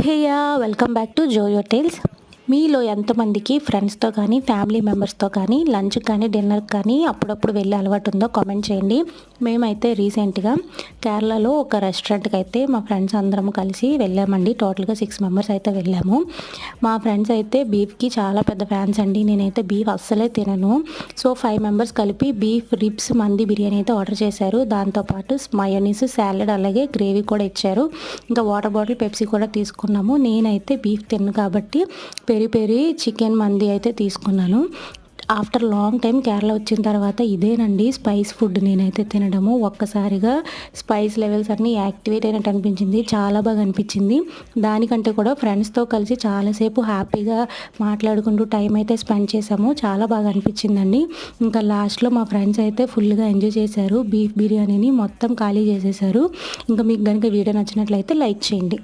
Heya welcome back to Joyo tales. మీలో ఎంతమందికి ఫ్రెండ్స్తో కానీ ఫ్యామిలీ మెంబర్స్తో కానీ లంచ్ కానీ డిన్నర్ కానీ అప్పుడప్పుడు వెళ్ళే అలవాటు ఉందో కామెంట్ చేయండి. మేమైతే రీసెంట్గా కేరళలో ఒక రెస్టారెంట్కి అయితే మా ఫ్రెండ్స్ అందరం కలిసి వెళ్ళామండి. టోటల్గా 6 మెంబర్స్ అయితే వెళ్ళాము. మా ఫ్రెండ్స్ అయితే బీఫ్కి చాలా పెద్ద ఫ్యాన్స్ అండి. నేనైతే బీఫ్ అస్సలే తినను. సో 5 మెంబర్స్ కలిపి బీఫ్ రిబ్స్ మంది బిర్యానీ అయితే ఆర్డర్ చేశారు. దాంతోపాటు మయోనీస్, సాలెడ్, అలాగే గ్రేవీ కూడా ఇచ్చారు. ఇంకా వాటర్ బాటిల్, పెప్సీ కూడా తీసుకున్నాము. నేనైతే బీఫ్ తిన్ను కాబట్టి పెరి పెరి చికెన్ మంది అయితే తీసుకున్నాను. ఆఫ్టర్ లాంగ్ టైం కేరళ వచ్చిన తర్వాత ఇదేనండి స్పైస్ ఫుడ్ నేనైతే తినడము. ఒక్కసారిగా స్పైస్ లెవెల్స్ అన్నీ యాక్టివేట్ అయినట్టు అనిపించింది. చాలా బాగా అనిపించింది. దానికంటే కూడా ఫ్రెండ్స్తో కలిసి చాలాసేపు హ్యాపీగా మాట్లాడుకుంటూ టైం అయితే స్పెండ్ చేసాము. చాలా బాగా అనిపించిందండి. ఇంకా లాస్ట్లో మా ఫ్రెండ్స్ అయితే ఫుల్గా ఎంజాయ్ చేశారు. బీఫ్ బిర్యానీని మొత్తం ఖాళీ చేసేసారు. ఇంకా మీకు కనుక వీడియో నచ్చినట్లయితే లైక్ చేయండి.